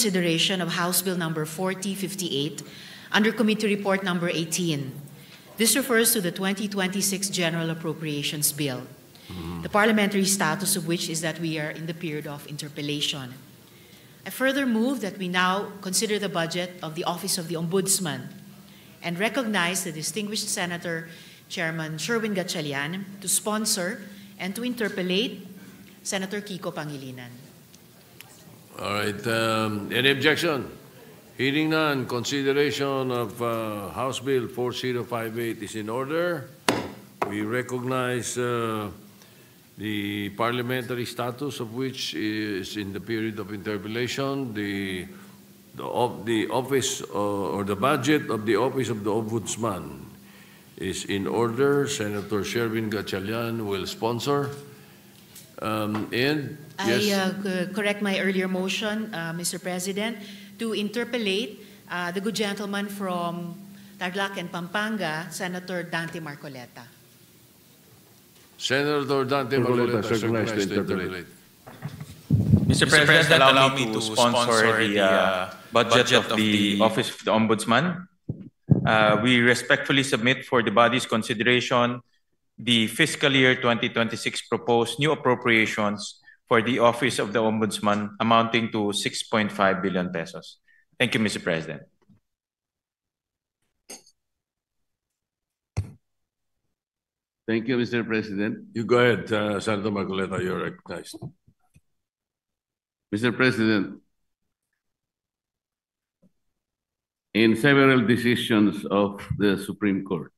consideration of House Bill number 4058 under Committee Report number 18. This refers to the 2026 General Appropriations Bill, the parliamentary status of which is that we are in the period of interpellation. I further move that we now consider the budget of the Office of the Ombudsman and recognize the distinguished Senator Chairman Sherwin Gatchalian to sponsor and to interpellate Senator Kiko Pangilinan. All right. Any objection? Hearing none, consideration of House Bill 4058 is in order. We recognize the parliamentary status of which is in the period of interpellation. The office or the budget of the Office of the Ombudsman is in order. Senator Sherwin Gatchalian will sponsor. And yes. I correct my earlier motion, Mr. President, to interpellate the good gentleman from Tarlac and Pampanga, Senator Dante Marcoleta. Senator Dante Marcoleta, recognized to interpellate. Mr. President, allow me to sponsor the budget of the Office of the Ombudsman. We respectfully submit for the body's consideration the fiscal year 2026 proposed new appropriations for the Office of the Ombudsman amounting to 6.5 billion pesos. Thank you, Mr. President. Thank you, Mr. President. You go ahead, Senator Marcoleta, you're recognized. Mr. President, in several decisions of the Supreme Court,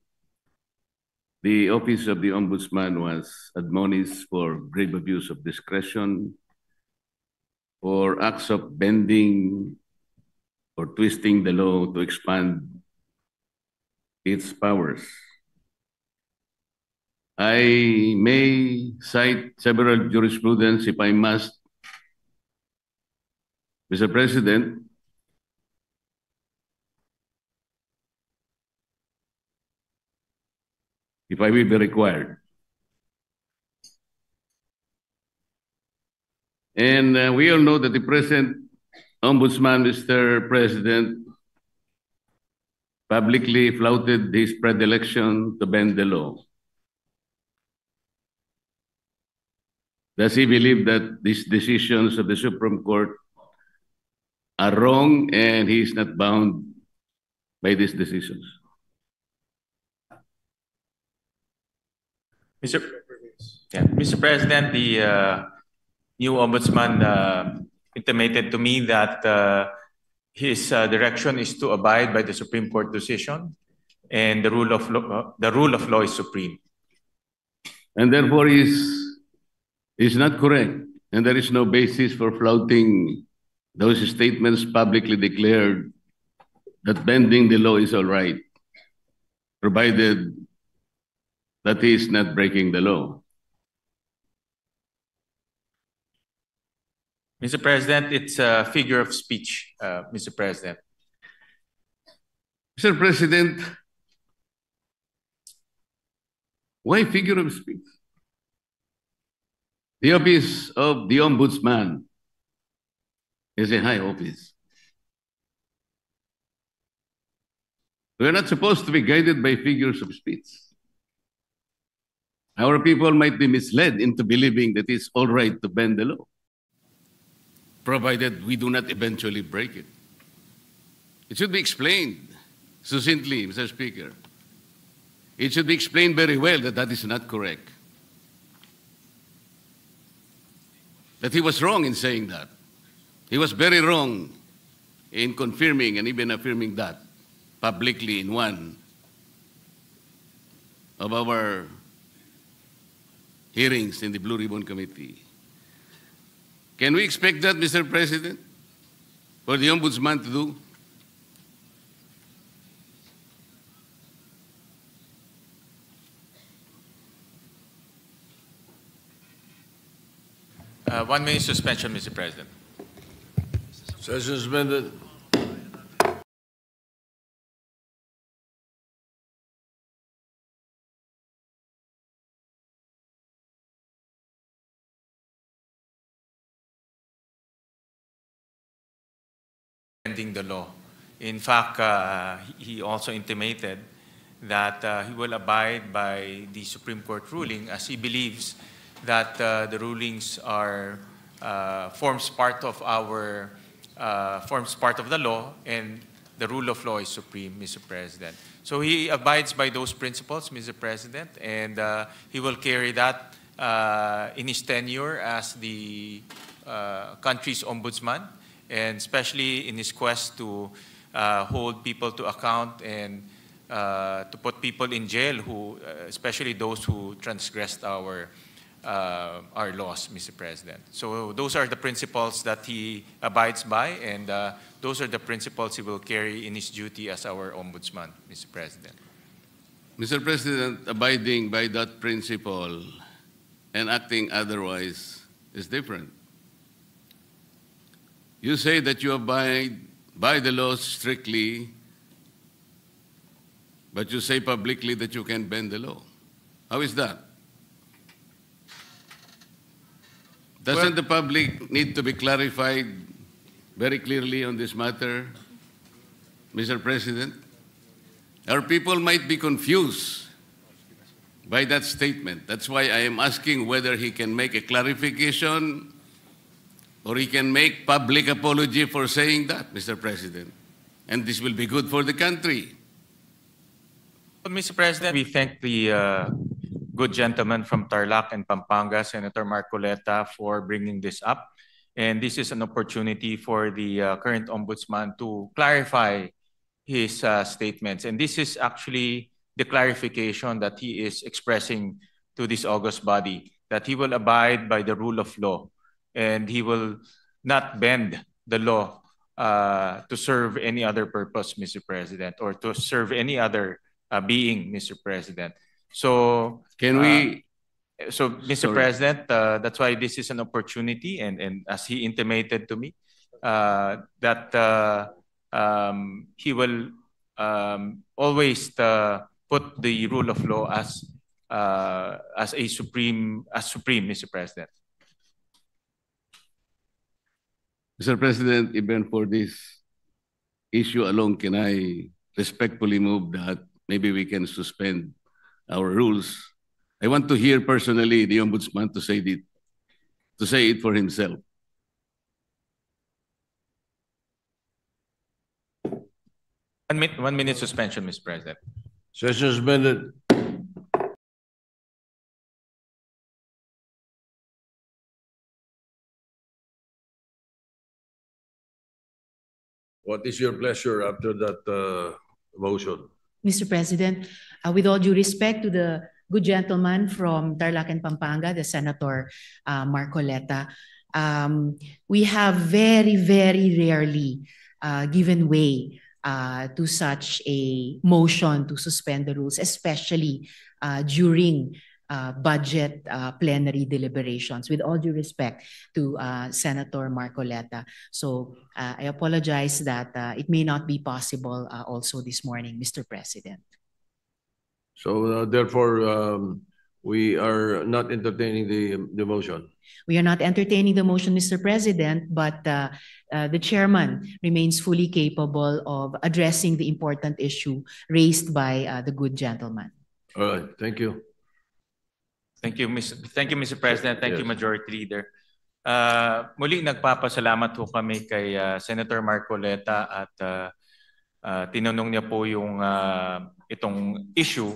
the Office of the Ombudsman was admonished for grave abuse of discretion, for acts of bending or twisting the law to expand its powers. I may cite several jurisprudence if I must. Mr. President, if I will be required. And we all know that the present Ombudsman, Mr. President, publicly flouted his predilection to bend the law. Does he believe that these decisions of the Supreme Court are wrong and he is not bound by these decisions? Mr. President, the new Ombudsman intimated to me that his direction is to abide by the Supreme Court decision, and the rule of law is supreme. And therefore is not correct, and there is no basis for flouting those statements publicly declared that bending the law is all right, provided that he is not breaking the law. Mr. President, it's a figure of speech, Mr. President. Mr. President, why figure of speech? The Office of the Ombudsman is a high office. We are not supposed to be guided by figures of speech. Our people might be misled into believing that it's all right to bend the law, provided we do not eventually break it. It should be explained succinctly, Mr. Speaker. It should be explained very well that that is not correct. That he was wrong in saying that. He was very wrong in confirming and even affirming that publicly in one of our hearings in the Blue Ribbon Committee. Can we expect that, Mr. President, for the Ombudsman to do? One minute suspension, Mr. President. Session suspended. bending the law. In fact, he also intimated that he will abide by the Supreme Court ruling, as he believes that the rulings are forms part of the law, and the rule of law is supreme, Mr. President. So he abides by those principles, Mr. President, and he will carry that in his tenure as the country's ombudsman, and especially in his quest to hold people to account and to put people in jail, especially those who transgressed our laws, Mr. President. So those are the principles that he abides by, and those are the principles he will carry in his duty as our ombudsman, Mr. President. Mr. President, abiding by that principle and acting otherwise is different. You say that you abide by the laws strictly, but you say publicly that you can bend the law. How is that? Doesn't the public need to be clarified very clearly on this matter, Mr. President? Our people might be confused by that statement. That's why I am asking whether he can make a clarification or he can make public apology for saying that, Mr. President. And this will be good for the country. Well, Mr. President, we thank the good gentleman from Tarlac and Pampanga, Senator Marcoleta, for bringing this up. And this is an opportunity for the current ombudsman to clarify his statements. And this is actually the clarification that he is expressing to this august body, that he will abide by the rule of law and he will not bend the law to serve any other purpose, Mr. President, or to serve any other being, Mr. President. So can we? So, Mr. President, that's why this is an opportunity, and as he intimated to me, that he will always put the rule of law as supreme, Mr. President. Mr. President, even for this issue alone, can I respectfully move that maybe we can suspend our rules? I want to hear personally the ombudsman to say it for himself. One minute suspension, Mr. President. Session suspended. What is your pleasure after that motion? Mr. President, with all due respect to the good gentleman from Tarlac and Pampanga, the Senator Marcoleta, we have very, very rarely given way to such a motion to suspend the rules, especially during budget plenary deliberations, with all due respect to Senator Marcoleta. So I apologize that it may not be possible also this morning, Mr. President. So therefore, we are not entertaining the motion. We are not entertaining the motion, Mr. President, but the chairman remains fully capable of addressing the important issue raised by the good gentleman. All right, thank you. Thank you, Mr. President. Thank you, Majority Leader. Muli nagpapasalamat po kami kay Senator Marcoleta at tinanong niya po yung itong issue.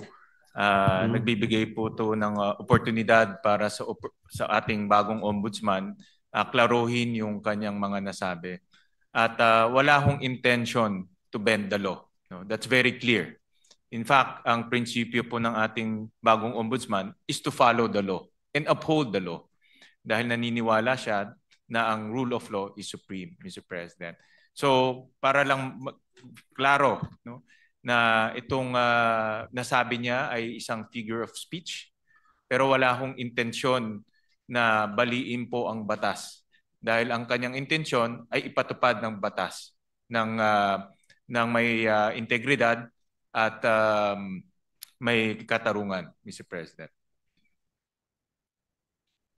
Nagbibigay po to ng oportunidad para sa ating bagong ombudsman klaruhin yung kanyang mga nasabi. At wala hong intention to bend the law. No? That's very clear. In fact, ang prinsipyo po ng ating bagong ombudsman is to follow the law and uphold the law. Dahil naniniwala siya na ang rule of law is supreme, Mr. President. So, para lang klaro, no, na itong nasabi niya ay isang figure of speech, pero wala hong intensyon na baliin po ang batas. Dahil ang kanyang intensyon ay ipatupad ng batas ng may integridad at may katarungan, Mr. President.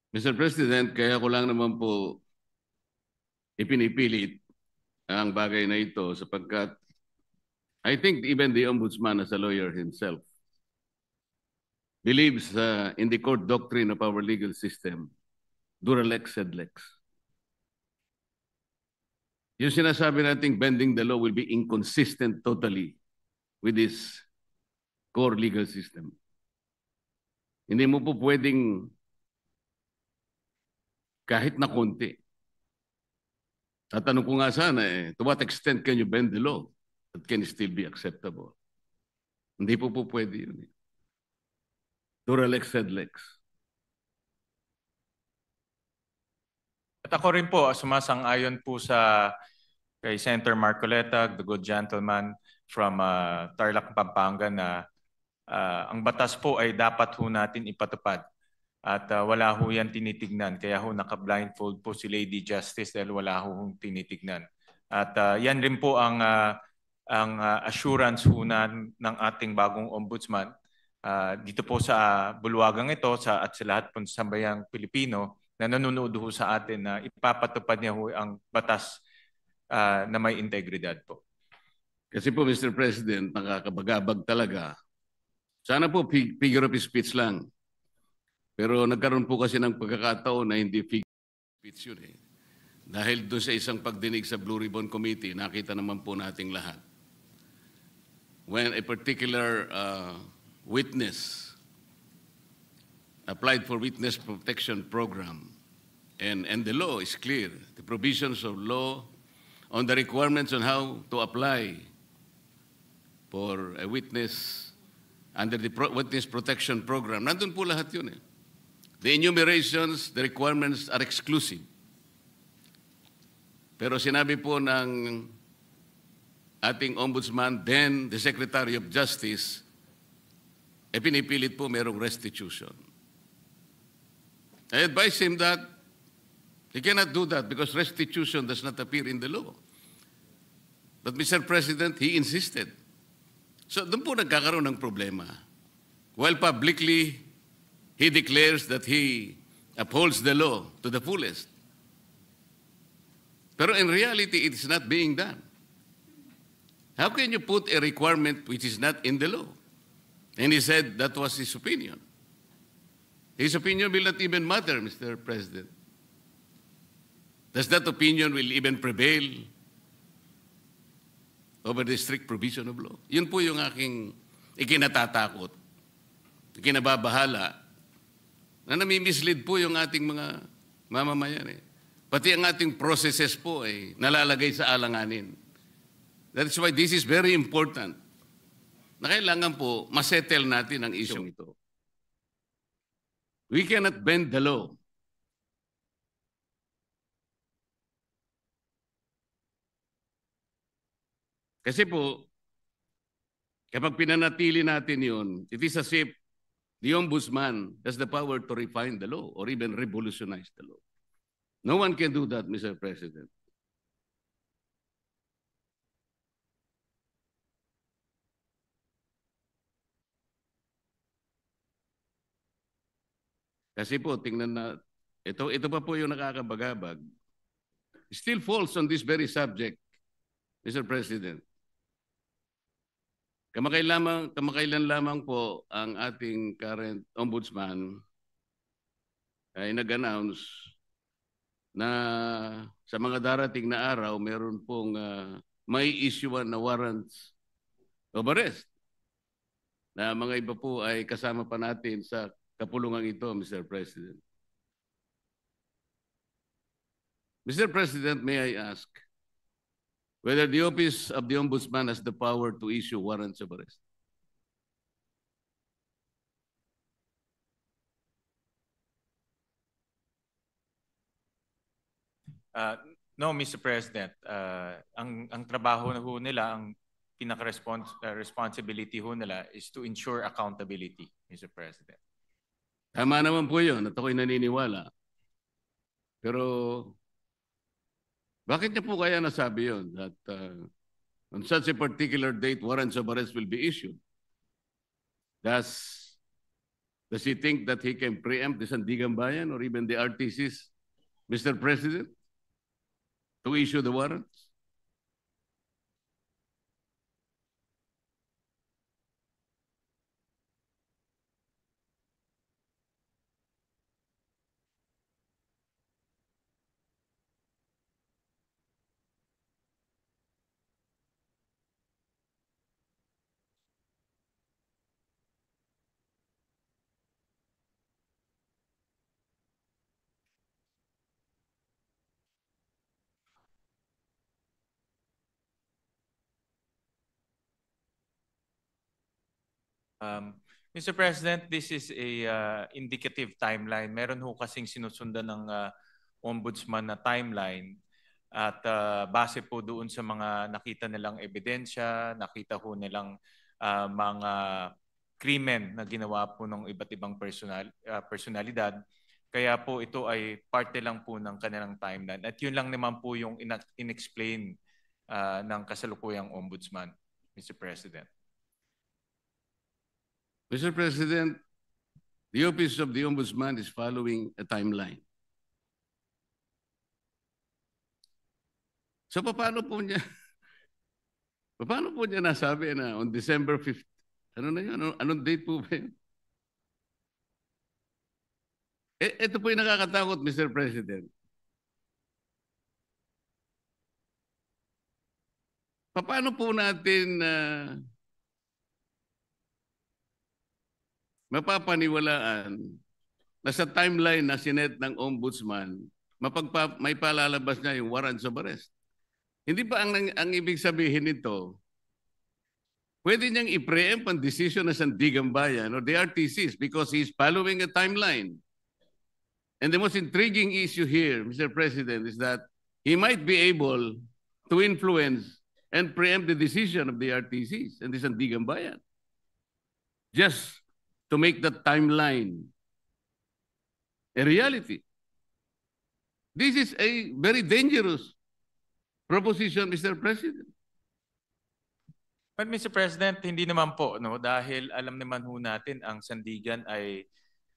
Mr. President, kaya ko lang naman po ipinipilit ang bagay na ito sapagkat I think even the Ombudsman as a lawyer himself believes in the court doctrine of our legal system, dura lex sed lex. Yung sinasabi nating bending the law will be inconsistent totally with this core legal system. Hindi mo po pwedeng kahit na konti. Tatanong ko nga sana to what extent can you bend the law that can still be acceptable? Hindi po pwede yun. Dura lex sed lex. At ako rin po, sumasang-ayon po sa kay Senator Marcoleta, the good gentleman from Tarlac, Pampanga, na ang batas po ay dapat ho natin ipatupad. At wala ho yan tinitignan. Kaya ho naka-blindfold po si Lady Justice dahil wala ho tinitignan. At yan rin po ang assurance ho ng ating bagong ombudsman. Dito po sa bulwagang ito at sa lahat po sa sambayang Pilipino na nanonood ho sa atin na ipapatupad niya ho ang batas na may integridad po. Kasi po, Mr. President, nakakabagabag talaga. Sana po figure of speech lang. Pero nagkaroon po kasi ng pagkakataon na hindi figure of speech yun eh. Dahil doon sa isang pagdinig sa Blue Ribbon Committee, nakita naman po nating lahat. When a particular witness applied for witness protection program, and the law is clear, the provisions of law on the requirements on how to apply for a witness under the witness protection program. Nandun po lahat yun eh. The enumerations, the requirements are exclusive. Pero sinabi po ng ating ombudsman, then the Secretary of Justice, pinipilit po merong restitution. I advise him that he cannot do that because restitution does not appear in the law. But Mr. President, he insisted. So doon po nagkakaroon ng problema. While publicly, he declares that he upholds the law to the fullest. Pero in reality, it is not being done. How can you put a requirement which is not in the law? And he said that was his opinion. His opinion will not even matter, Mr. President. Does that opinion will even prevail over the strict provision of law? Yun po yung aking ikinatatakot, ikinababahala, na nami-mislead po yung ating mga mamamayan. Pati ang ating processes po ay nalalagay sa alanganin. That's why this is very important. Na kailangan po masettle natin ang isyong ito. We cannot bend the law. Kasi po, kapag pinanatili natin yun, it is as if the ombudsman has the power to refine the law or even revolutionize the law. No one can do that, Mr. President. Kasi po, tingnan na, ito pa po yung nakakabagabag. Still falls on this very subject, Mr. President. Kamakailan lamang po ang ating current ombudsman ay nag-announce na sa mga darating na araw, meron pong may issuean na warrants of arrest. Na mga iba po ay kasama pa natin sa kapulungan ito, Mr. President. Mr. President, may I ask whether the Office of the Ombudsman has the power to issue warrants of arrest? No, Mr. President. Ang trabaho na ho nila, ang pinaka-responsibility ho nila is to ensure accountability, Mr. President. Tama naman po yun at ako'y naniniwala. Pero bakit niya po kaya nasabi yun that on such a particular date, warrants of arrest will be issued? Does he think that he can preempt the Sandigan Bayan or even the RTCs, Mr. President, to issue the warrants? Mr. President, this is a indicative timeline. Meron ho kasing sinusundan ng Ombudsman na timeline at base po doon sa mga nakita nilang ebidensya, nakita ho nilang mga krimen na ginawa po ng iba't ibang personalidad. Kaya po ito ay parte lang po ng kanilang timeline. At yun lang naman po yung inexplain ng kasalukuyang Ombudsman, Mr. President. Mr. President, the Office of the Ombudsman is following a timeline. So paano po niya nasabi na on December 5th? Ano na yun? Anong date po ba yun? Ito po yung nakakatakot, Mr. President. Paano po natin mapapaniwalaan na sa timeline na sinet ng Ombudsman, may palalabas niya yung warrants of arrest? Hindi ba ang ibig sabihin nito, pwede niyang i-preempt ang decision ng Sandigan Bayan or the RTCs because he's following a timeline. And the most intriguing issue here, Mr. President, is that he might be able to influence and preempt the decision of the RTCs and the Sandigan Bayan just to make that timeline a reality. This is a very dangerous proposition, Mr. President. But Mr. President, hindi naman po, no, dahil alam naman ho natin ang Sandigan ay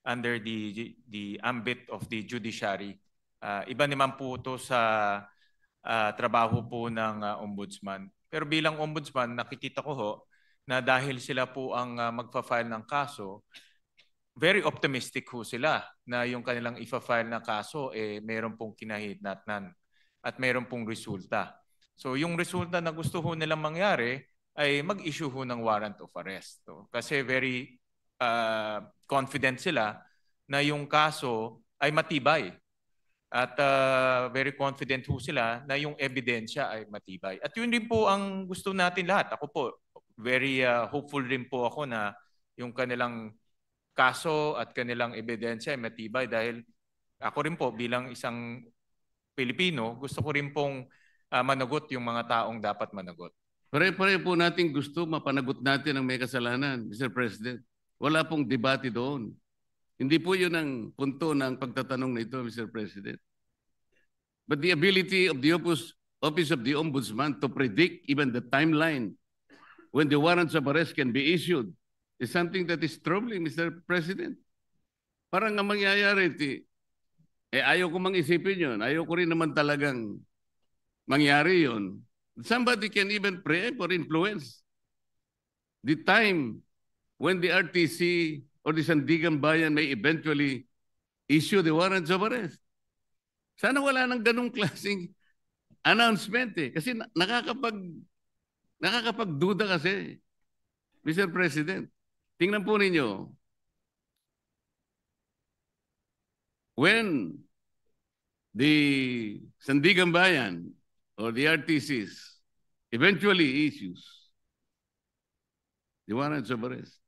under the ambit of the judiciary. Iba naman po ito sa trabaho po ng Ombudsman. Pero bilang Ombudsman, nakikita ko ho na dahil sila po ang magfa-file ng kaso, very optimistic ho sila na yung kanilang ifa-file na kaso meron pong kinahitnatnan at meron pong resulta. So yung resulta na gusto ho nilang mangyari ay mag-issue ho ng warrant of arrest. So, kasi very confident sila na yung kaso ay matibay. At very confident ho sila na yung ebidensya ay matibay. At yun din po ang gusto natin lahat. Ako po, very hopeful rin po ako na yung kanilang kaso at kanilang ebidensya ay matibay dahil ako rin po bilang isang Pilipino, gusto ko rin pong managot yung mga taong dapat managot. Pare-pare po natin gusto mapanagot natin ang may kasalanan, Mr. President. Wala pong debate doon. Hindi po yun ang punto ng pagtatanong na ito, Mr. President. But the ability of the Office of the Ombudsman to predict even the timeline when the warrants of arrest can be issued is something that is troubling, Mr. President. Parang ang mangyayari, ayaw ko mang isipin yun. Ayaw ko rin naman talagang mangyari yun. Somebody can even preempt or influence the time when the RTC or the Sandigan Bayan may eventually issue the warrants of arrest. Sana wala nang ganung klaseng announcement Kasi nakakapagduda kasi, Mr. President. Tingnan po ninyo, when the Sandigan Bayan or the RTCs eventually issues the warrants of arrest,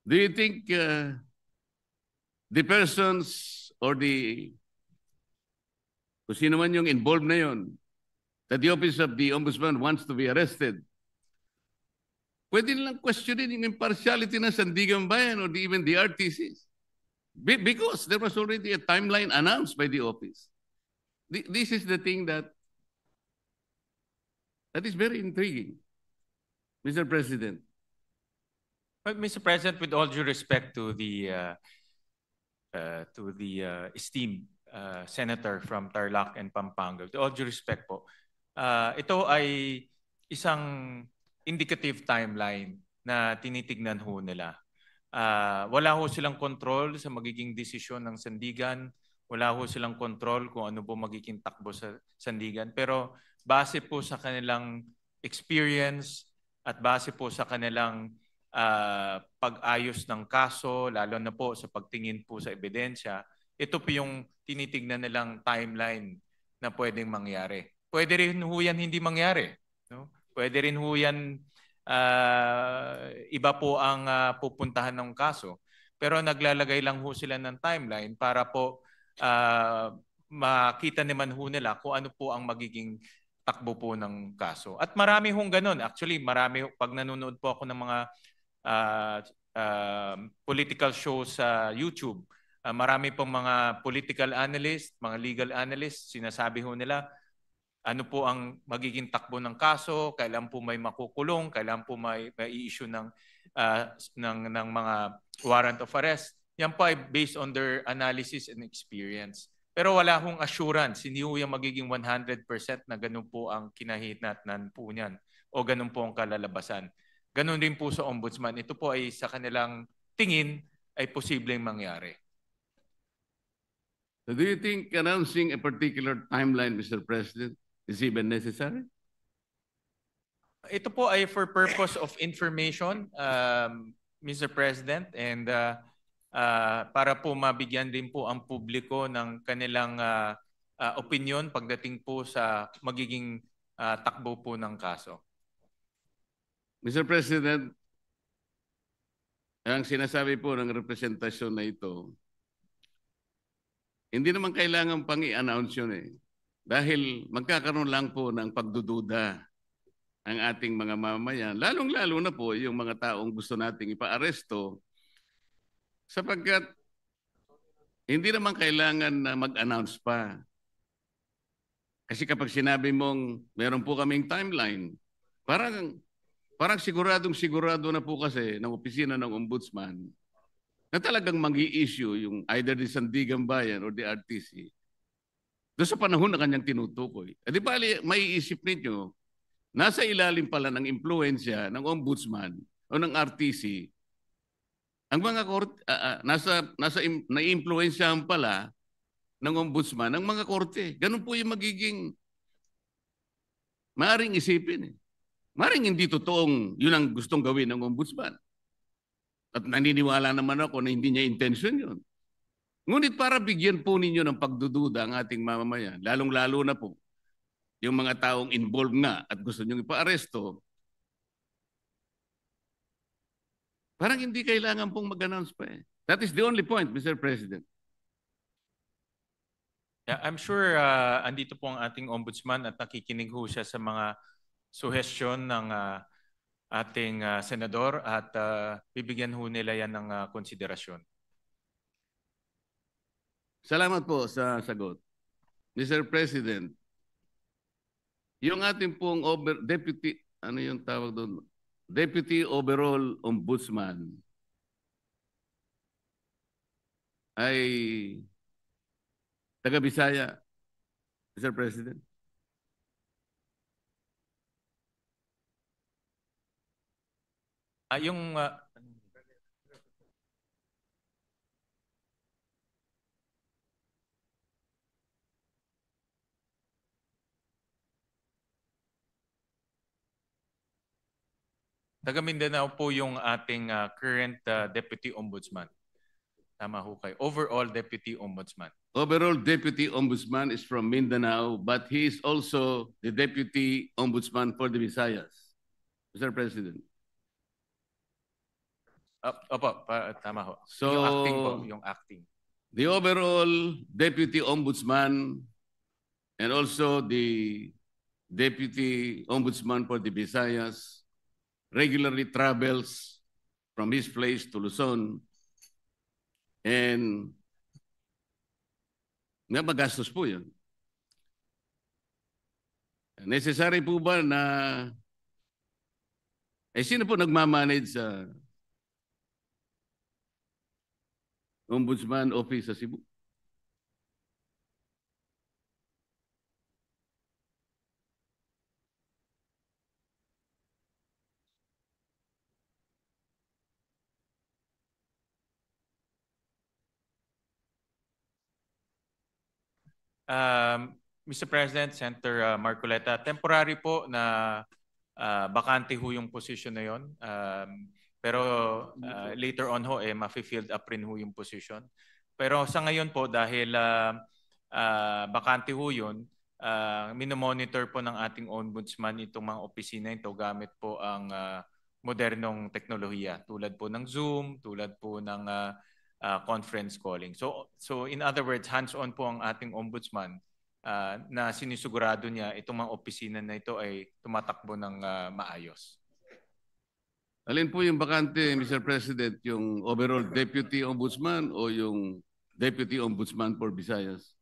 do you think the persons or kung sino man yung involved na yun, that the Office of the Ombudsman wants to be arrested, pwede nilang questionin yung impartiality ng Sandigan Bayan or even the RTCs? Because there was already a timeline announced by the office. This is the thing that is very intriguing, Mr. President. But Mr. President, with all due respect to the esteemed senator from Tarlac and Pampanga, with all due respect po, ito ay isang indicative timeline na tinitignan ho nila. Wala ho silang control sa magiging desisyon ng Sandigan. Wala ho silang control kung ano po magiging takbo sa Sandigan. Pero base po sa kanilang experience at base po sa kanilang pag-ayos ng kaso, lalo na po sa pagtingin po sa ebidensya, ito po yung tinitignan nilang timeline na pwedeng mangyari. Pwede rin ho yan hindi mangyari. No? Pwede rin ho yan iba po ang pupuntahan ng kaso. Pero naglalagay lang ho sila ng timeline para po makita naman ho nila kung ano po ang magiging takbo po ng kaso. At marami hong ganun. Actually, marami, pag nanonood po ako ng mga political shows sa YouTube, marami pong mga political analyst, mga legal analyst, sinasabi ho nila, ano po ang magiging takbo ng kaso, kailan po may makukulong, kailan po may i-issue ng mga warrant of arrest. Yan po ay based on their analysis and experience. Pero wala hong assurance, hindi ho yung magiging 100% na ganun po ang kinahinatnan po niyan o ganun po ang kalalabasan. Ganun din po sa ombudsman. Ito po ay sa kanilang tingin ay posibleng mangyari. So do you think announcing a particular timeline, Mr. President, is even necessary? Ito po ay for purpose of information, Mr. President, and para po mabigyan din po ang publiko ng kanilang opinion pagdating po sa magiging takbo po ng kaso. Mr. President, ang sinasabi po ng representasyon na ito, hindi naman kailangan pang i-announce yun eh. Dahil magkakaroon lang po ng pagdududa ang ating mga mamamayan, lalong-lalo na po yung mga taong gusto nating ipa-aresto, sapagkat hindi naman kailangan na mag-announce pa. Kasi kapag sinabi mong meron po kaming timeline, parang siguradong-sigurado na po kasi ng opisina ng ombudsman na talagang mag-i-issue yung either the Sandigan Bayan or the RTC doon sa panahon na kanyang tinutukoy. E di bali, maiisip ninyo, nasa ilalim pala ng impluensya ng ombudsman o ng RTC, ang mga korte, nai-impluensyahan pala ng ombudsman ang mga korte. Ganun po yung magiging maaring isipin. Maaring hindi totoong yun ang gustong gawin ng ombudsman. At naniniwala naman ako na hindi niya intention yun. Ngunit para bigyan po ninyo ng pagdududa ang ating mamamayan, lalong-lalo na po yung mga taong involved nga at gusto nyo ipa-aresto, parang hindi kailangan pong mag-announce pa eh. That is the only point, Mr. President. Yeah, I'm sure andito po ang ating ombudsman at nakikinig ho siya sa mga suhestyon ng ating senador at bibigyan ho nila yan ng konsiderasyon. Salamat po sa sagot. Mr. President, yung ating pong deputy, ano yung tawag doon? Deputy Overall Ombudsman ay taga-Bisaya, Mr. President. Yung taga Mindanao po yung ating current Deputy Ombudsman. Tama ho kayo. Overall Deputy Ombudsman. Overall Deputy Ombudsman is from Mindanao, but he is also the Deputy Ombudsman for the Visayas, Mr. President. Opo, tama ho. So, yung acting po, yung acting. The overall Deputy Ombudsman and also the Deputy Ombudsman for the Visayas regularly travels from his place to Luzon, and nga magastos po yun. Necessary po ba na sino po nagmamanage sa Ombudsman Office sa Cebu? Mr. President, Senator Marcoleta, temporary po na bakante ho yung position na yon. Pero later on ho, ma-field up rin ho yung position. Pero sa ngayon po, dahil bakante ho yun, minomonitor po ng ating ombudsman itong mga opisina ito gamit po ang modernong teknolohiya tulad po ng Zoom, tulad po ng conference calling. So in other words, hands-on po ang ating ombudsman na sinisigurado niya itong mga opisina na ito ay tumatakbo ng maayos. Alin po yung bakante, Mr. President, yung overall Deputy Ombudsman o yung Deputy Ombudsman for Visayas?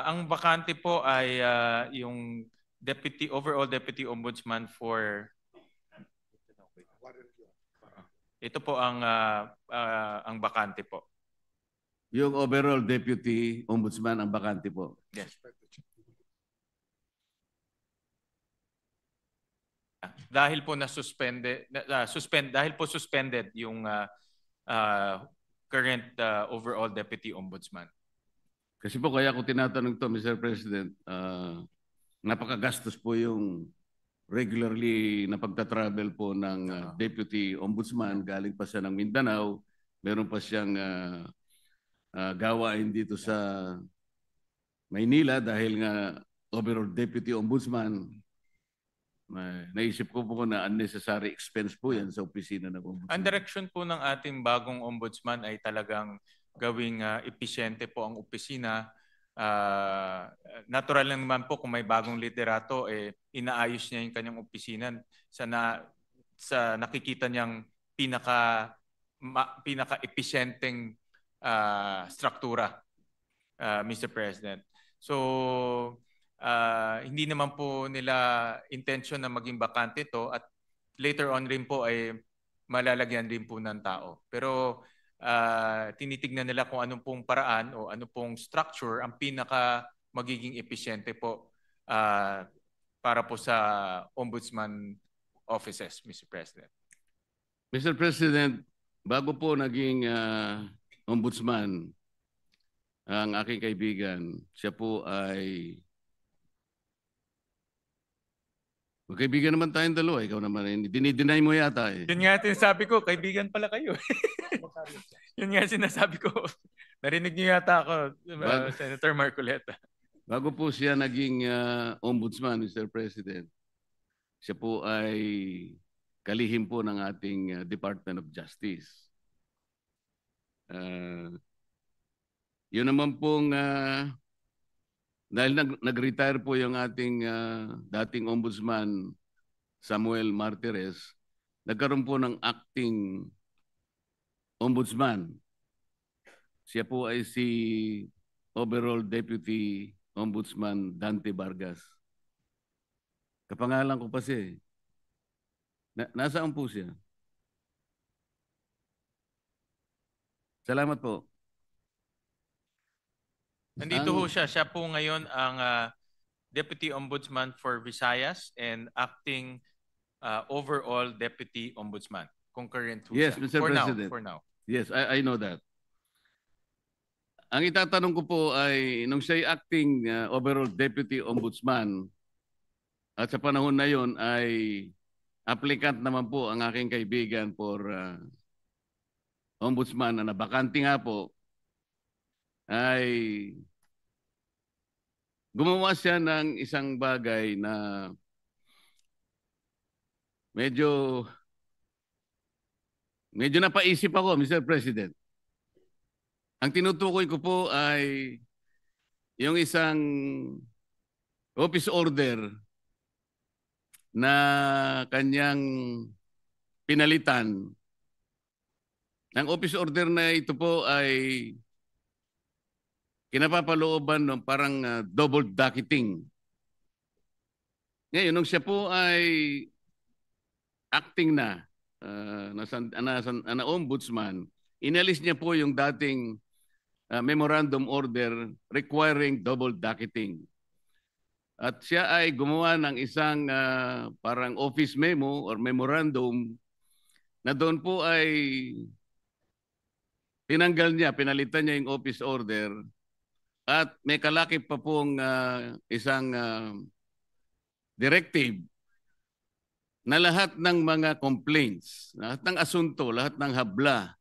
Ang bakante po ay yung overall Deputy Ombudsman for ito po ang bakante po. Yung overall Deputy Ombudsman ang bakante po. Yes. Dahil po suspended yung current overall Deputy Ombudsman. Kasi po kaya ako tinatanong to, Mr. President, napakagastos po yung regularly na pagta-travel po ng Deputy Ombudsman. Galing pa siya ng Mindanao. Meron pa siyang gawain dito sa Maynila dahil nga overall Deputy Ombudsman. Naisip ko po na unnecessary expense po yan sa opisina ng Ombudsman. Ang direction po ng ating bagong Ombudsman ay talagang gawing episyente po ang opisina. Natural lang naman po kung may bagong liderato, inaayos niya yung kanyang opisina sa nakikita niyang pinaka-episyenteng struktura, Mr. President. So, hindi naman po nila intention na maging bakante ito at later on rin po ay malalagyan din po ng tao. Pero tinitignan nila kung anong pong paraan o anong pong structure ang pinaka magiging episyente po para po sa ombudsman offices, Mr. President. Mr. President, bago po naging ombudsman ang aking kaibigan, siya po ay magkaibigan naman tayong dalawa. Ikaw naman, dinideny mo yata eh. Yun nga sinasabi ko, kaibigan pala kayo. Yun nga sinasabi ko. Narinig niyo yata ako, Senator Marcoleta. Bago po siya naging ombudsman, Mr. President, siya po ay kalihim po ng ating Department of Justice. Yun naman pong dahil nag-retire po yung ating dating ombudsman Samuel Martires, nagkaroon po ng acting ombudsman. Siya po ay si overall Deputy Ombudsman Dante Vargas. Kapangalan ko pa siya. Nasaan po siya? Salamat po. Nandito ho siya. Siya po ngayon ang Deputy Ombudsman for Visayas and acting overall Deputy Ombudsman. Concurrent ho Yes, siya. Mr. President. For now. Yes, I know that. Ang itatanong ko po ay nung siya'y acting overall Deputy Ombudsman at sa panahon na yon ay applicant naman po ang aking kaibigan for Ombudsman na nabakante nga po, ay gumawa siya ng isang bagay na medyo napaisip ako, Mr. President. Ang tinutukoy ko po ay yung isang office order na kanyang pinalitan. Ang office order na ito po ay kinapapalooban ng parang double docketing. Ngayon, nung siya po ay acting na ombudsman, inalis niya po yung dating memorandum order requiring double docketing. At siya ay gumawa ng isang parang office memo or memorandum na doon po ay tinanggal niya, pinalitan niya yung office order at may kalakip pa pong isang directive na lahat ng mga complaints, lahat ng asunto, lahat ng habla,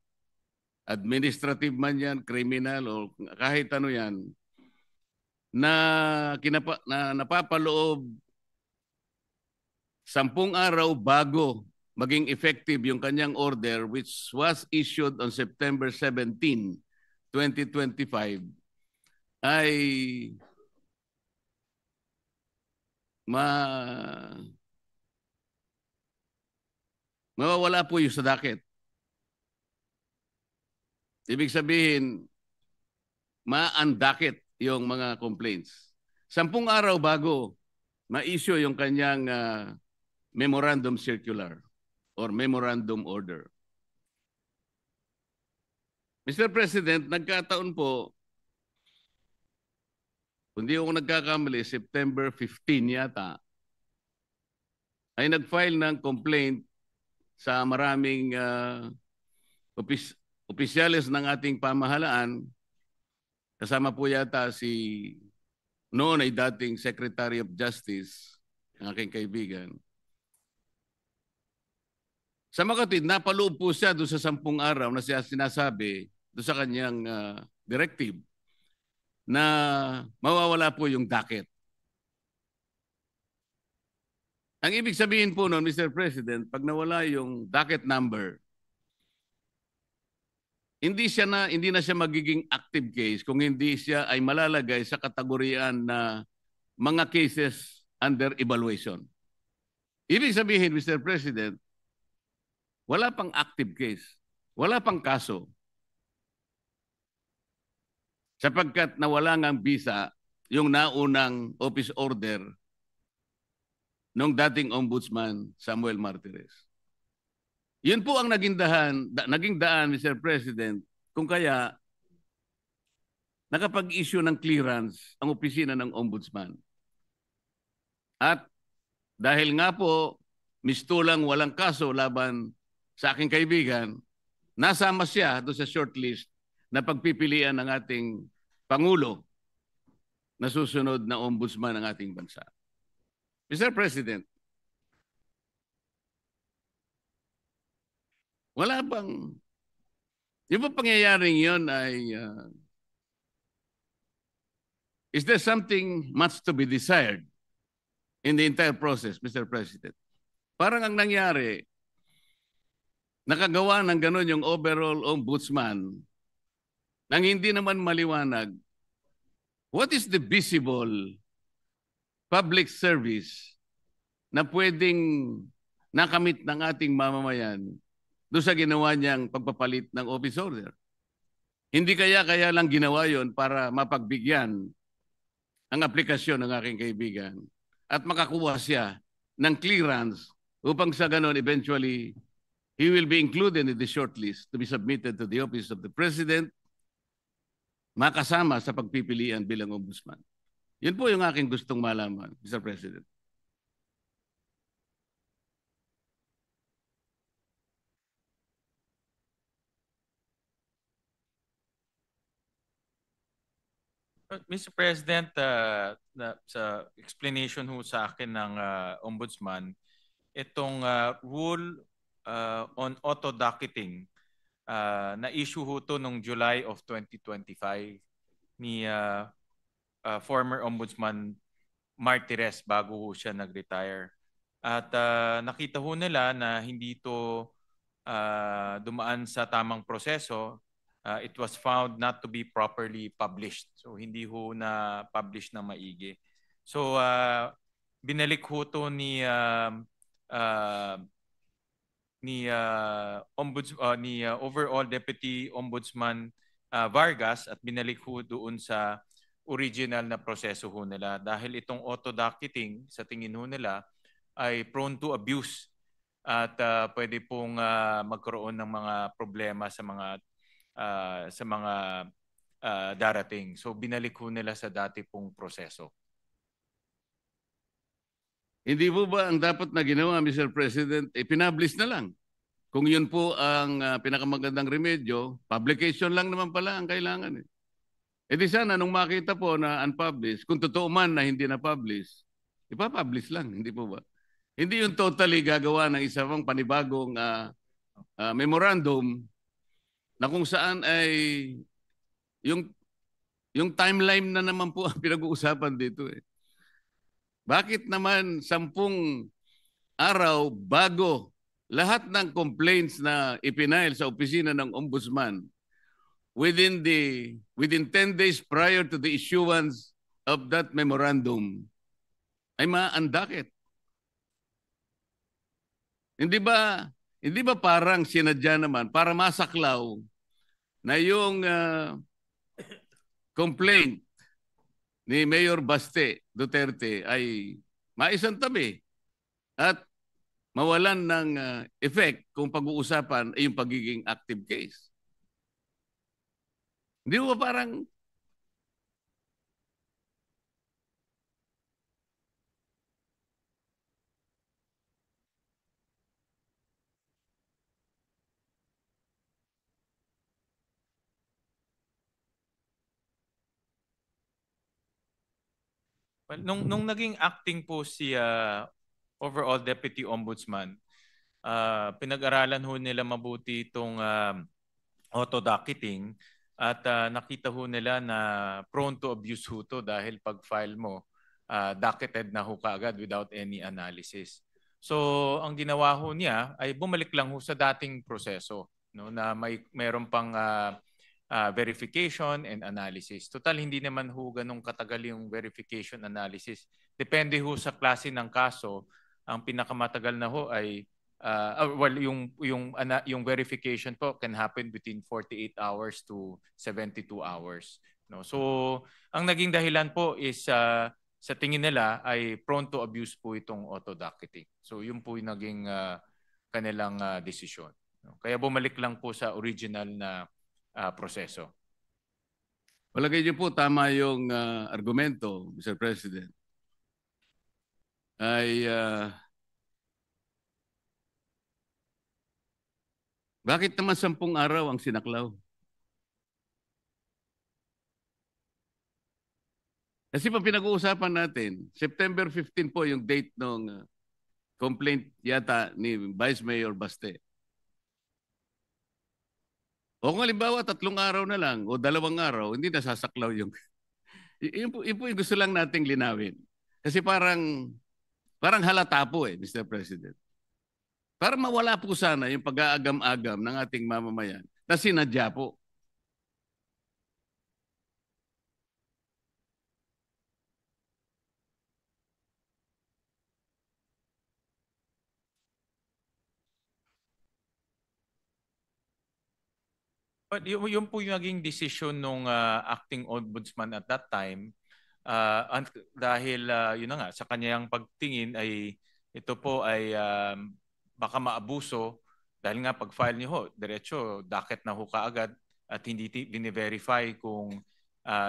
administrative man yan, criminal o kahit ano yan, na napapaloob 10 araw bago maging effective yung kanyang order which was issued on September 17, 2025 ay mawawala po yung sa docket. Ibig sabihin, ma-undocket yung mga complaints. 10 araw bago ma-issue yung kanyang memorandum circular or memorandum order. Mr. President, nagkataon po, kung di ako nagkakamali, September 15 yata, ay nag-file ng complaint sa maraming opisyales ng ating pamahalaan. Kasama po yata si noon ay dating Secretary of Justice, ang aking kaibigan. Sa makatid, napaloob po siya doon sa 10 araw na siya sinasabi doon sa kanyang directive na mawawala po yung docket. Ang ibig sabihin po noon, Mr. President, pag nawala yung docket number, hindi na siya magiging active case kung hindi siya ay malalagay sa kategoriyaan na mga cases under evaluation. Ibig sabihin, Mr. President, wala pang active case, wala pang kaso. Sapagkat nawala ngang visa yung naunang office order ng dating Ombudsman Samuel Martires. Yun po ang naging daan, Mr. President, kung kaya nakapag-issue ng clearance ang opisina ng Ombudsman. At dahil nga po, mistulang walang kaso laban sa aking kaibigan, nasama siya doon sa shortlist na pagpipilian ng ating Pangulo na susunod na Ombudsman ng ating bansa. Mr. President, wala bang, yung ba pangyayaring yun ay, is there something much to be desired in the entire process, Mr. President? Parang ang nangyari, nakagawa ng gano'n yung overall ombudsman nang hindi naman maliwanag what is the visible public service na pwedeng nakamit ng ating mamamayan doon sa ginawa niyang pagpapalit ng office order. Hindi kaya lang ginawa yon para mapagbigyan ang aplikasyon ng aking kaibigan at makakuha siya ng clearance upang sa ganon eventually he will be included in the shortlist to be submitted to the Office of the President, makasama sa pagpipilian bilang Ombudsman. Yun po yung aking gustong malaman, Mr. President. Mr. President, sa explanation ho sa akin ng Ombudsman, itong rule on auto-docketing, na-issue ho to noong July of 2025 ni former Ombudsman Martires bago ho siya nag-retire. At nakita ho nila na hindi to dumaan sa tamang proseso. It was found not to be properly published. So hindi ho na publish ng maigi. So binalik ho to ni overall Deputy Ombudsman Vargas at binalik ho doon sa original na proseso ho nila dahil itong auto-docketing sa tingin ho nila ay prone to abuse at pwede pong magkaroon ng mga problema sa mga darating. So binalik ho nila sa dati pong proseso. Hindi po ba ang dapat na ginawa, Mr. President, pinablish na lang? Kung yun po ang pinakamagandang remedyo, publication lang naman pala ang kailangan. Eh di sana nung makita po na unpublished, kung totoo man na hindi na-publish, ipapublish lang, hindi po ba? Hindi yung totally gagawa ng isa pang panibagong memorandum na kung saan ay yung timeline na naman po ang pinag-uusapan dito eh. Bakit naman 10 araw bago lahat ng complaints na ipinail sa opisina ng Ombudsman within 10 days prior to the issuance of that memorandum ay maandakit? Hindi ba parang sinadya naman para masaklaw na yung complaint ni Mayor Baste Duterte ay maisantabi at mawalan ng effect kung pag-uusapan ay yung pagiging active case? Hindi ba parang Well, nung naging acting po si overall Deputy Ombudsman, pinag-aralan ho nila mabuti itong auto-docketing at nakita ho nila na prone to abuse ho to dahil pag file mo, docketed na ho kaagad without any analysis. So ang ginawa ho niya ay bumalik lang ho sa dating proseso, no, na meron pang verification and analysis. Total, hindi naman ho ganun katagal yung verification analysis. Depende ho sa klase ng kaso. Ang pinakamatagal na ho ay yung verification po can happen between 48 hours to 72 hours. No? So, ang naging dahilan po is sa tingin nila ay prone to abuse po itong auto-docketing. So, yun po yung naging kanilang desisyon. No? Kaya bumalik lang po sa original na proseso. palagay niyo po tama yung argumento, Mr. President, ay bakit naman 10 araw ang sinaklaw? Kasi pa pinag-uusapan natin, September 15 po yung date ng complaint yata ni Vice Mayor Baste. O kung halimbawa 3 araw na lang o 2 araw, hindi nasasaklaw yung... yun po yung gusto lang nating linawin. Kasi parang halata po Mr. President. Para mawala po sana yung pag-aagam-agam ng ating mamamayan na sinadya po. But yun po yung naging decision ng acting ombudsman at that time dahil yun na nga, sa kanyang pagtingin ay ito po ay baka maabuso dahil nga pag-file niyo ho, diretso, docket na ho kaagad at hindi bine-verify kung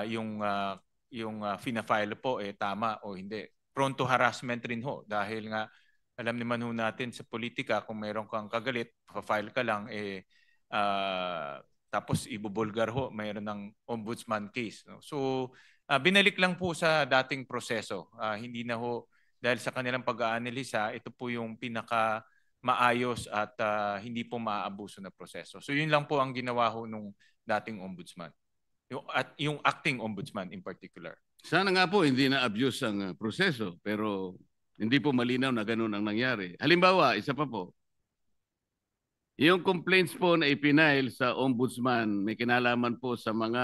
yung fina-file po tama o hindi. Prone to harassment rin ho dahil nga alam naman ho natin sa politika kung mayroon kang kagalit, pa-file ka lang tapos ibubulgar ho, mayroon ng ombudsman case. No? So, binalik lang po sa dating proseso. Hindi na ho, dahil sa kanilang pag-aanalisa, ito po yung pinaka maayos at hindi po maaabuso na proseso. So, yun lang po ang ginawa ho nung dating ombudsman. Yung acting ombudsman in particular. Sana nga po hindi na abuse ang proseso, pero hindi po malinaw na ganun ang nangyari. Halimbawa, isa pa po, yung complaints po na ipinail sa ombudsman may kinalaman po sa mga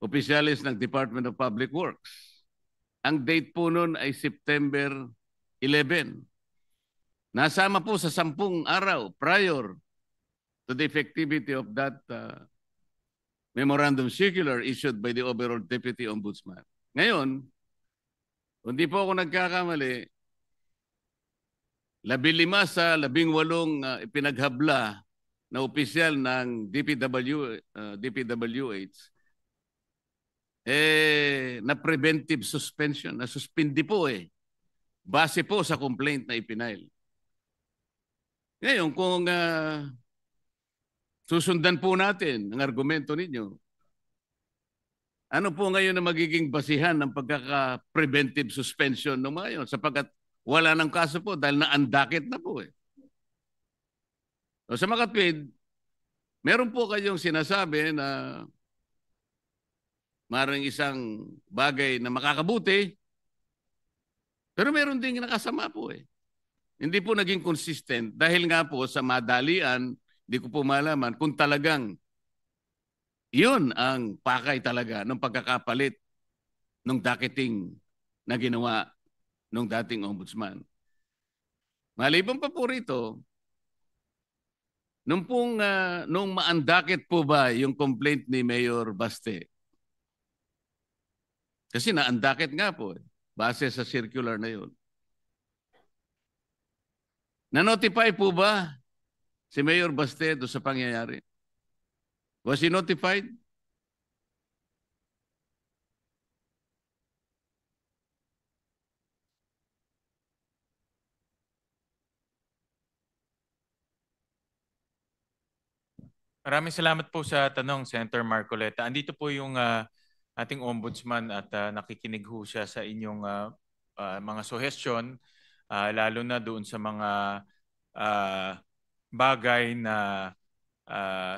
opisyalis ng Department of Public Works. Ang date po nun ay September 11. Nasama po sa 10 araw prior to the effectivity of that memorandum circular issued by the overall Deputy Ombudsman. Ngayon, kung di po ako nagkakamali, 15 sa 18 pinaghabla na opisyal ng DPWH na preventive suspension, na suspindi po base po sa complaint na ipinail. Ngayon, kung susundan po natin ang argumento ninyo, ano po ngayon na magiging basihan ng pagkaka-preventive suspension ng mga yun? Sapagkat wala ng kaso po dahil na-undakit na po eh. So, sa makatwid, meron po kayong sinasabi na maraming isang bagay na makakabuti, pero meron ding nakasama po eh. Hindi po naging consistent dahil nga po sa madalian, hindi ko po malaman kung talagang yun ang pakay talaga ng pagkakapalit ng docketing na ginawa ng dating ombudsman. Maliban pa po rito, nung ma-undocket po ba yung complaint ni Mayor Baste? Kasi na-undocket nga po base sa circular na yun. Na-notify po ba si Mayor Baste doon sa pangyayari? Was he notified? Maraming salamat po sa tanong, Senator Marcoleta. Andito po yung ating ombudsman at nakikinig ho siya sa inyong mga suggestion, lalo na doon sa mga bagay na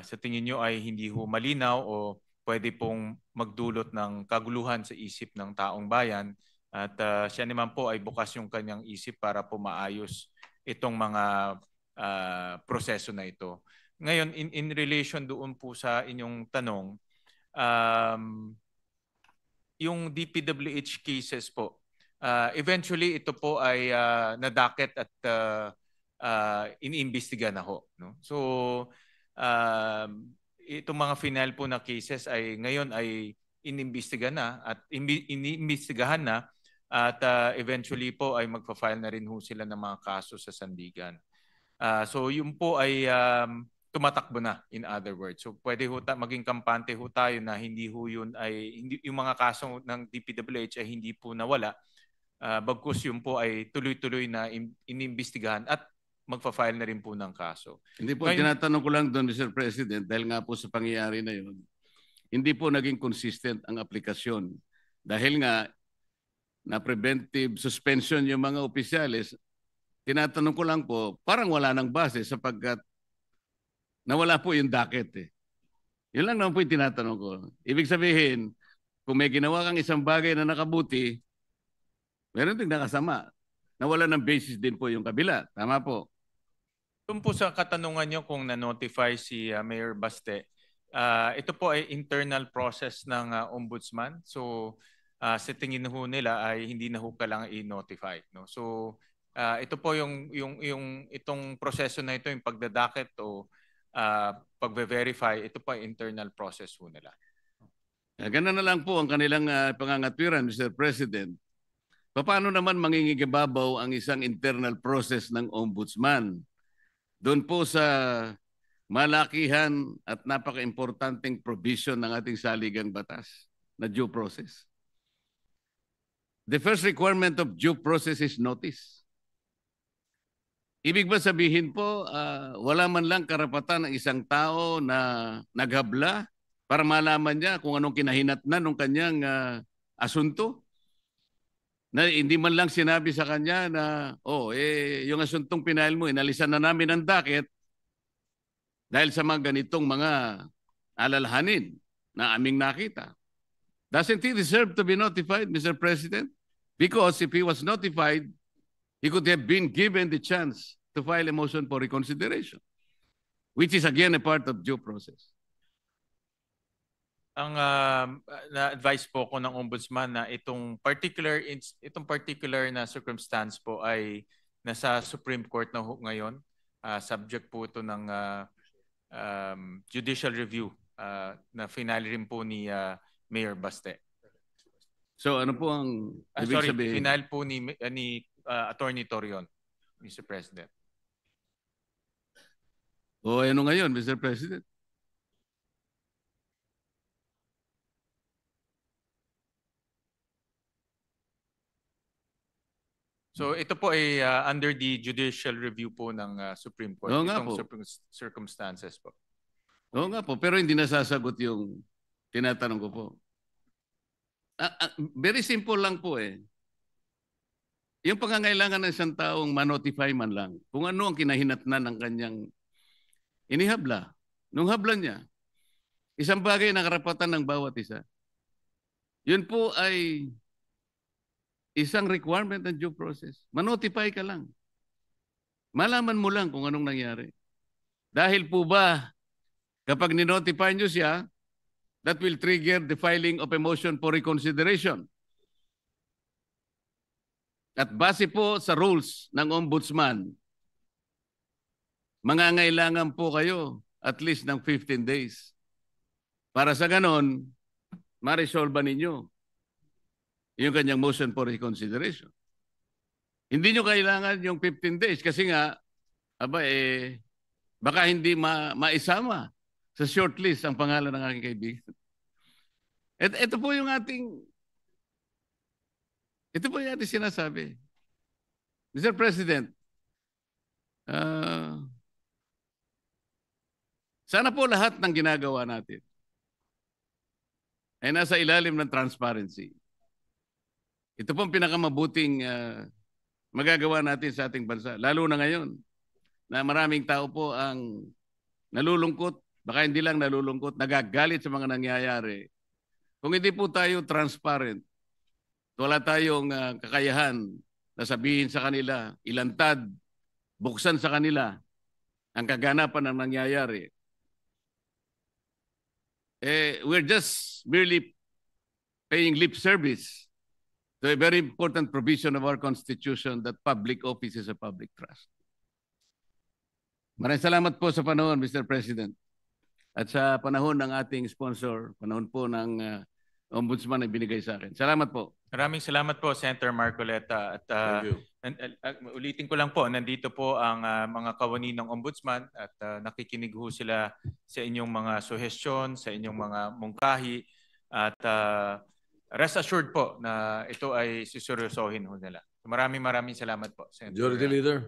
sa tingin nyo ay hindi ho malinaw o pwede pong magdulot ng kaguluhan sa isip ng taong bayan. At siya naman po ay bukas yung kanyang isip para po maayos itong mga proseso na ito. Ngayon, in relation doon po sa inyong tanong, yung DPWH cases po, eventually ito po ay nadakit at iniimbestiga na ho. No? So, itong mga final po na cases ay ngayon ay inimbestiga na at iniimbestigahan na at eventually po ay magpa-file na rin ho sila ng mga kaso sa sandigan. So, yun po ay tumatakbo na, in other words. So pwede ho maging kampante ho tayo na hindi ho yun ay hindi, yung mga kaso ng DPWH ay hindi po nawala. Bagkus yun po ay tuloy-tuloy na inimbestigahan at magfa-file na rin po ng kaso. Hindi po, tinatanong ko lang doon, Mr. President, dahil nga po sa pangyayari na yun, hindi po naging consistent ang aplikasyon. Dahil nga na preventive suspension yung mga opisyalis, tinatanong ko lang po, parang wala nang base sapagkat nawala po yung docket eh. Yun lang naman po yung tinatanong ko. Ibig sabihin, kung may ginawa kang isang bagay na nakabuti, meron din nakasama. Nawala ng basis din po yung kabila. Tama po. Doon po sa katanungan nyo kung na-notify si Mayor Baste, ito po ay internal process ng ombudsman. So, sa tingin ho nila ay hindi na ho kailangan i-notify. No? So, ito po itong proseso na ito, yung pagdadakit o pag-verify, ito pa internal process ho nila. Ganun na lang po ang kanilang pangangatwiran, Mr. President. Paano naman mangingigibabaw ang isang internal process ng ombudsman? Doon po sa malakihan at napaka-importanting provision ng ating saligang batas na due process. The first requirement of due process is notice. Ibig ba sabihin po, wala man lang karapatan ng isang tao na naghabla para malaman niya kung anong kinahinatnan ng kanyang asunto? Na hindi man lang sinabi sa kanya na, yung asuntong pinail mo, inalisan na namin ang docket dahil sa mga ganitong mga alalahanin na aming nakita. Doesn't he deserve to be notified, Mr. President? Because if he was notified, he could have been given the chance to file a motion for reconsideration, which is again a part of due process. Ang na-advise po ko ng ombudsman na itong particular na circumstance po ay nasa Supreme Court na ngayon. Subject po ito ng judicial review na finale rin po ni Mayor Baste. So ano po ang ibig sabihin? Finale po ni Attorney Torion, Mr. President. Ano ngayon, Mr. President? So ito po ay under the judicial review po ng Supreme Court. Oo nga Itong po. circumstances po. Oo nga po, pero hindi nasasagot yung tinatanong ko po. Very simple lang po eh. Yung pangangailangan ng isang taong ma-notify man lang kung ano ang kinahinatnan ng kanyang inihabla. Nung habla niya, isang bagay na karapatan ng bawat isa. Yun po ay isang requirement ng due process. Ma-notify ka lang. Malaman mo lang kung anong nangyari. Dahil po ba, kapag ni-notify nyo siya, that will trigger the filing of a motion for reconsideration. At base po sa rules ng ombudsman, mangangailangan po kayo at least ng 15 days. Para sa ganon, ma-resolve ninyo yung kanyang motion for reconsideration. Hindi nyo kailangan yung 15 days kasi nga, baka hindi maisama sa shortlist ang pangalan ng aking kaibigan. Ito po yung ating sinasabi. Mr. President, sana po lahat ng ginagawa natin ay nasa ilalim ng transparency. Ito po ang pinakamabuting magagawa natin sa ating bansa. Lalo na ngayon na maraming tao po ang nalulungkot, baka hindi lang nalulungkot, nagagalit sa mga nangyayari. Kung hindi po tayo transparent, wala tayong kakayahan na sabihin sa kanila, ilantad, buksan sa kanila ang kaganapan ng nangyayari. We're just merely paying lip service to a very important provision of our Constitution that public office is a public trust. Maraming salamat po sa panahon, Mr. President. At sa panahon ng ating sponsor, panahon po ng Ombudsman na binigay sa akin. Salamat po. Maraming salamat po, Senator Marcoleta. At Thank you. ulitin ko lang po, nandito po ang mga kawani ng Ombudsman at nakikinig ho sila sa inyong mga suhestyon, sa inyong mga mungkahi at rest assured po na ito ay suseryosohin ho nila. Maraming salamat po, Senator. Majority Leader.